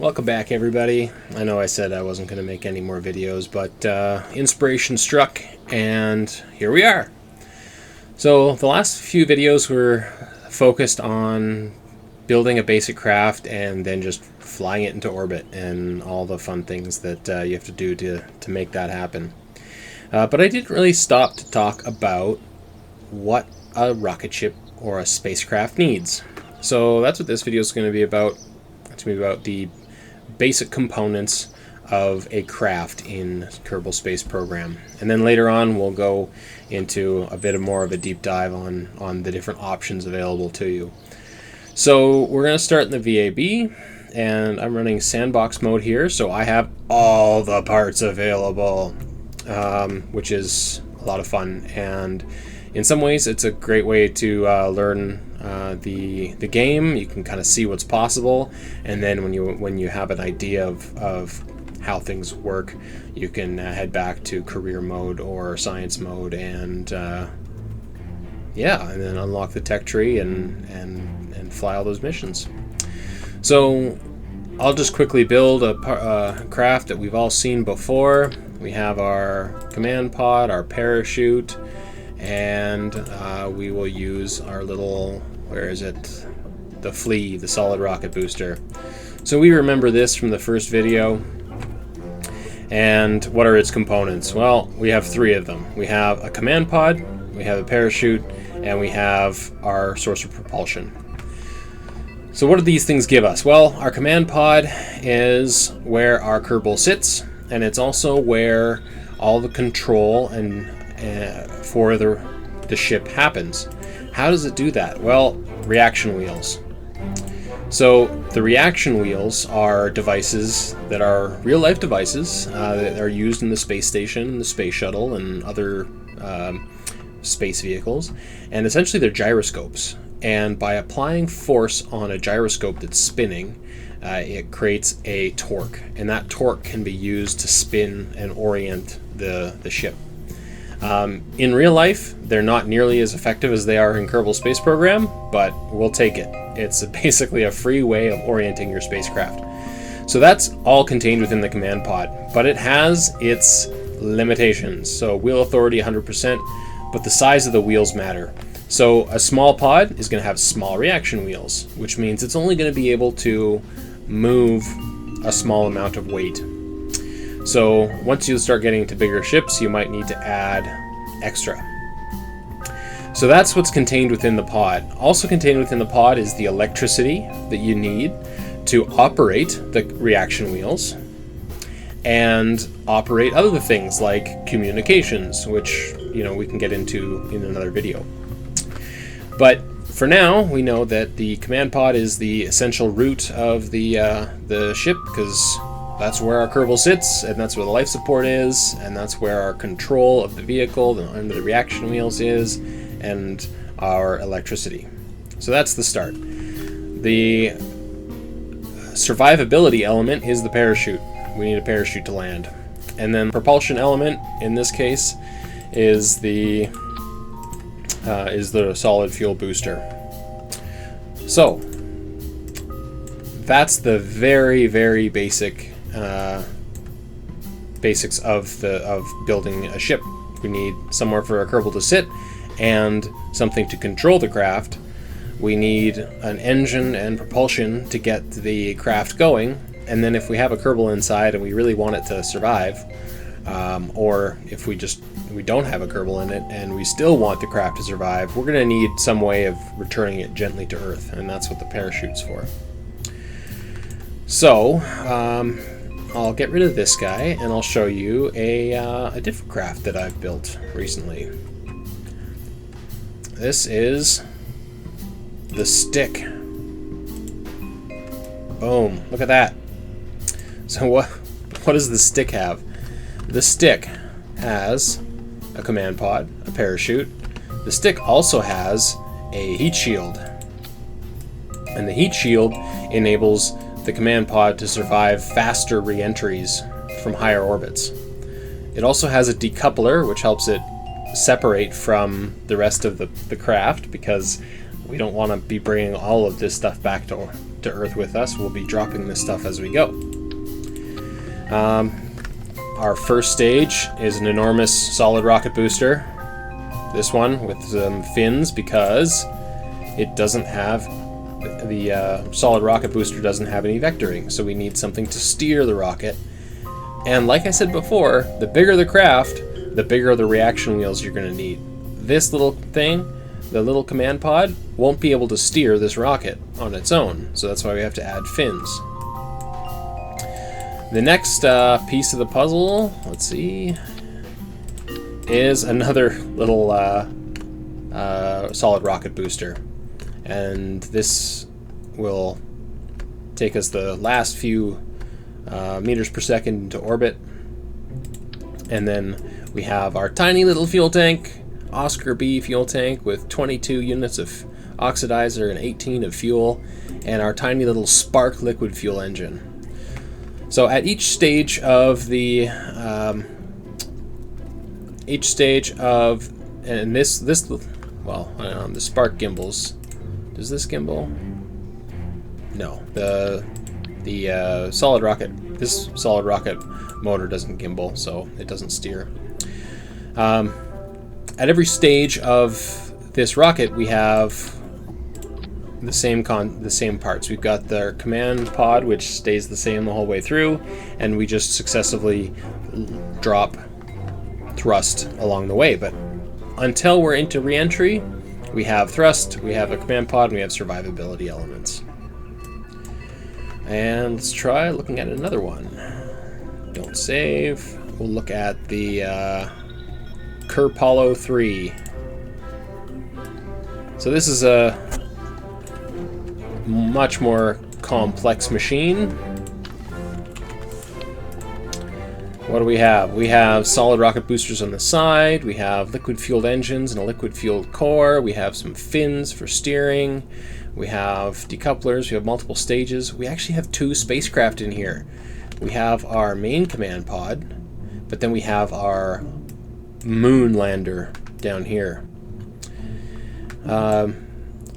Welcome back, everybody. I know I said I wasn't going to make any more videos, but inspiration struck, and here we are. So the last few videos were focused on building a basic craft and then just flying it into orbit and all the fun things that you have to do to make that happen. But I didn't really stop to talk about what a rocket ship or a spacecraft needs. So that's what this video is going to be about. It's going to be about the basic components of a craft in Kerbal Space Program. And then later on we'll go into a bit more of a deep dive on the different options available to you. So we're going to start in the VAB, and I'm running sandbox mode here, so I have all the parts available, which is a lot of fun. And in some ways it's a great way to learn the game. You can kind of see what's possible, and then when you have an idea of how things work, you can head back to career mode or science mode and then unlock the tech tree and fly all those missions. So I'll just quickly build a craft that we've all seen before. We have our command pod, our parachute, and we will use our little, the flea, the solid rocket booster. So we remember this from the first video. And what are its components? Well, we have three of them. We have a command pod, we have a parachute, and we have our source of propulsion. So what do these things give us? Well, our command pod is where our Kerbal sits, and it's also where all the control and for the ship happens. How does it do that? Well, reaction wheels. So the reaction wheels are devices that are real-life devices that are used in the space station, the space shuttle, and other space vehicles. And essentially they're gyroscopes. And by applying force on a gyroscope that's spinning, it creates a torque. And that torque can be used to spin and orient the ship. In real life, they're not nearly as effective as they are in Kerbal Space Program, but we'll take it. It's basically a free way of orienting your spacecraft. So that's all contained within the command pod, but it has its limitations. So wheel authority 100%, but the size of the wheels matter. So a small pod is going to have small reaction wheels, which means it's only going to be able to move a small amount of weight. So once you start getting to bigger ships, you might need to add extra. So that's what's contained within the pod. Also contained within the pod is the electricity that you need to operate the reaction wheels and operate other things like communications, which we can get into in another video. But for now, we know that the command pod is the essential root of the ship, because that's where our Kerbal sits, and that's where the life support is, and that's where our control of the vehicle and the reaction wheels is, and our electricity. So that's the start. The survivability element is the parachute. We need a parachute to land. And then propulsion element, in this case, is the solid fuel booster. So that's the very, very basics of building a ship. We need somewhere for a Kerbal to sit and something to control the craft. We need an engine and propulsion to get the craft going, and then if we have a Kerbal inside and we really want it to survive, or if we don't have a Kerbal in it and we still want the craft to survive, we're going to need some way of returning it gently to Earth, and that's what the parachute's for. So I'll get rid of this guy and I'll show you a different craft that I've built recently. This is the stick. Boom, look at that. So what does the stick have? The stick has a command pod, a parachute. The stick also has a heat shield. And the heat shield enables the command pod to survive faster re-entries from higher orbits. It also has a decoupler, which helps it separate from the rest of the craft, because we don't want to be bringing all of this stuff back to to Earth with us. We'll be dropping this stuff as we go. Our first stage is an enormous solid rocket booster. This one with some fins, because it doesn't have the solid rocket booster doesn't have any vectoring, so we need something to steer the rocket. And like I said before, the bigger the craft, the bigger the reaction wheels you're going to need. This little thing, the little command pod, won't be able to steer this rocket on its own, so that's why we have to add fins. The next piece of the puzzle, let's see, is another little solid rocket booster. And this will take us the last few meters per second into orbit. And then we have our tiny little fuel tank, Oscar B fuel tank with 22 units of oxidizer and 18 of fuel, and our tiny little spark liquid fuel engine. So at each stage of the and this well, the spark gimbals. Does this gimbal? No, the solid rocket. This solid rocket motor doesn't gimbal, so it doesn't steer. At every stage of this rocket, we have the same parts. We've got the command pod, which stays the same the whole way through, and we just successively drop thrust along the way. But until we're into re-entry, we have thrust, we have a command pod, and we have survivability elements. And let's try looking at another one. Don't save. We'll look at the Kerbal 3. So this is a much more complex machine. What do we have? We have solid rocket boosters on the side, we have liquid-fueled engines and a liquid-fueled core, we have some fins for steering, we have decouplers, we have multiple stages. We actually have 2 spacecraft in here. We have our main command pod, but then we have our moon lander down here.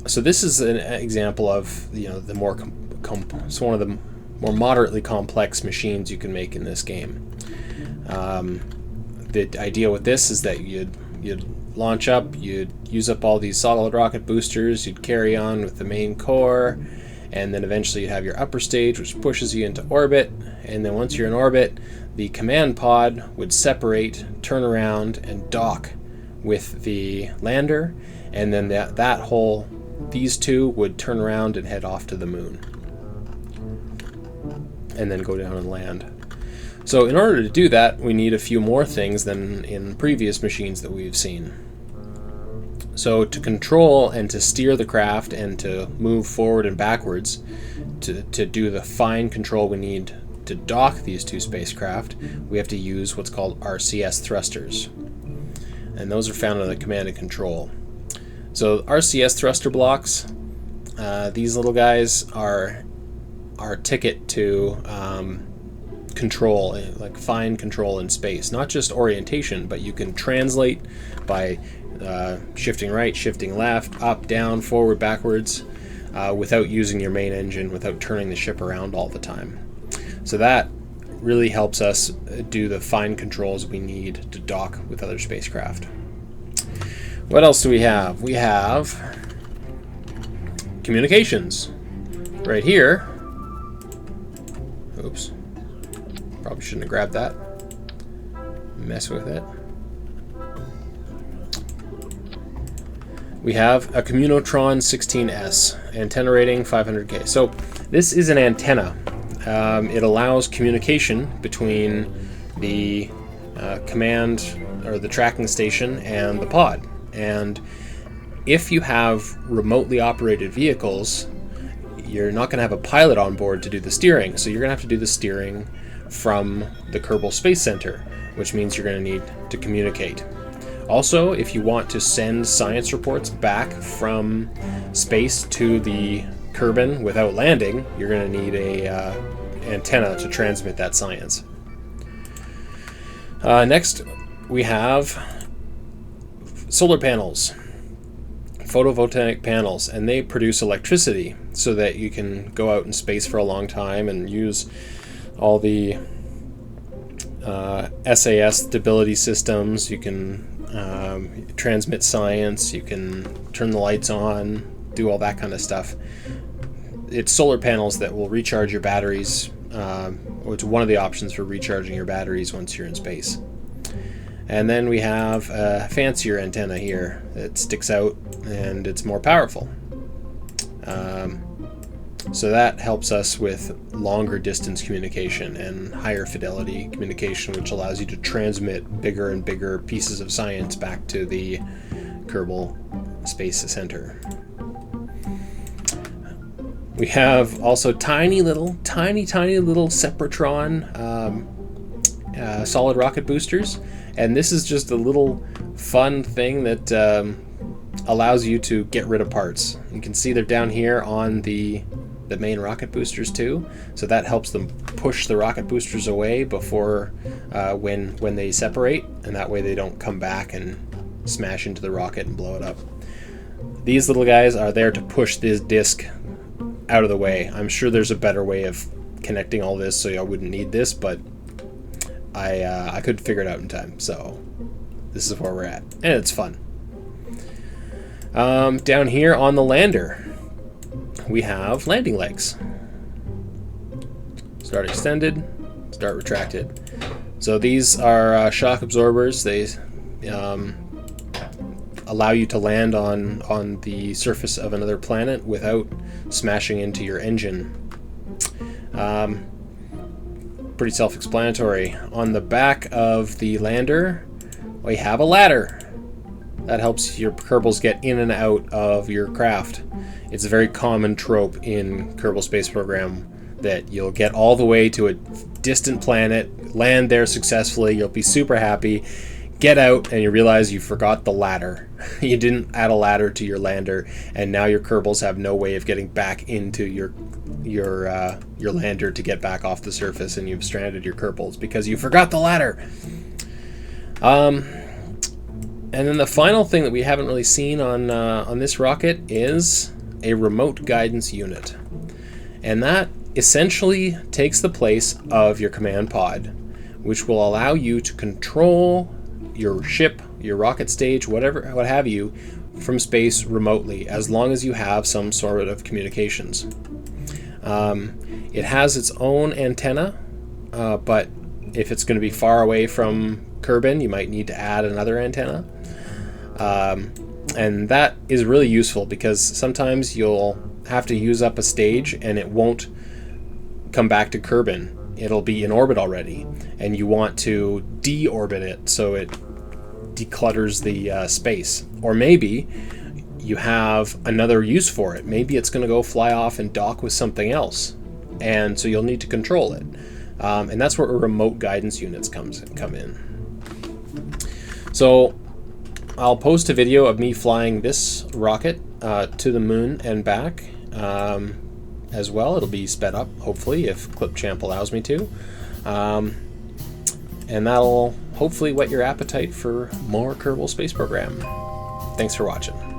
So this is an example of, the more it's one of the more moderately complex machines you can make in this game. The idea with this is that you'd launch up, you'd use up all these solid rocket boosters, you'd carry on with the main core, and then eventually you'd have your upper stage, which pushes you into orbit. And then once you're in orbit, the command pod would separate, turn around, and dock with the lander, and then these two would turn around and head off to the moon, and then go down and land. So in order to do that, we need a few more things than in previous machines that we've seen. So to control and to steer the craft and to move forward and backwards, to do the fine control we need to dock these 2 spacecraft, we have to use what's called RCS thrusters. And those are found in the command and control. So RCS thruster blocks, these little guys are our ticket to control, like fine control in space. Not just orientation, but you can translate by shifting right, shifting left, up, down, forward, backwards, without using your main engine, without turning the ship around all the time. So that really helps us do the fine controls we need to dock with other spacecraft. What else do we have? We have communications. Right here. Oops. Probably shouldn't have grabbed that. Mess with it. We have a Communotron 16S, antenna rating 500K. So this is an antenna. It allows communication between the command or the tracking station and the pod. And if you have remotely operated vehicles, you're not going to have a pilot on board to do the steering. So you're going to have to do the steering from the Kerbal Space Center, which means you're going to need to communicate. Also, if you want to send science reports back from space to the Kerbin without landing, you're going to need a antenna to transmit that science. Next, we have solar panels. photovoltaic panels, and they produce electricity so that you can go out in space for a long time and use all the SAS stability systems. You can transmit science, you can turn the lights on, do all that kind of stuff. It's solar panels that will recharge your batteries, or it's one of the options for recharging your batteries once you're in space. And then we have a fancier antenna here that sticks out, and it's more powerful. So that helps us with longer distance communication and higher fidelity communication, which allows you to transmit bigger and bigger pieces of science back to the Kerbal Space Center. We have also tiny little Sepratron solid rocket boosters, and this is just a little fun thing that allows you to get rid of parts. You can see they're down here on the main rocket boosters too, so that helps them push the rocket boosters away before when they separate, and that way they don't come back and smash into the rocket and blow it up. These little guys are there to push this disc out of the way. I'm sure there's a better way of connecting all this so I wouldn't need this, but I couldn't figure it out in time, so this is where we're at, and it's fun. Down here on the lander, we have landing legs. Start extended, start retracted. So these are shock absorbers. They allow you to land on the surface of another planet without smashing into your engine. Pretty self-explanatory. On the back of the lander, we have a ladder that helps your Kerbals get in and out of your craft. It's a very common trope in Kerbal Space Program that you'll get all the way to a distant planet, land there successfully, you'll be super happy, get out, and you realize you forgot the ladder. You didn't add a ladder to your lander, and now your Kerbals have no way of getting back into your lander to get back off the surface, and you've stranded your Kerbals because you forgot the ladder. And then the final thing that we haven't really seen on this rocket is a remote guidance unit. And that essentially takes the place of your command pod, which will allow you to control your ship, your rocket stage, what have you, from space remotely, as long as you have some sort of communications. It has its own antenna, but if it's going to be far away from Kerbin, you might need to add another antenna. And that is really useful because sometimes you'll have to use up a stage and it won't come back to Kerbin. It'll be in orbit already, and you want to deorbit it so it declutters the space. Or maybe you have another use for it. Maybe it's going to go fly off and dock with something else, and so you'll need to control it. And that's where remote guidance units come in. So I'll post a video of me flying this rocket to the moon and back as well. It'll be sped up, hopefully, if Clipchamp allows me to. And that'll hopefully whet your appetite for more Kerbal Space Program. Thanks for watching.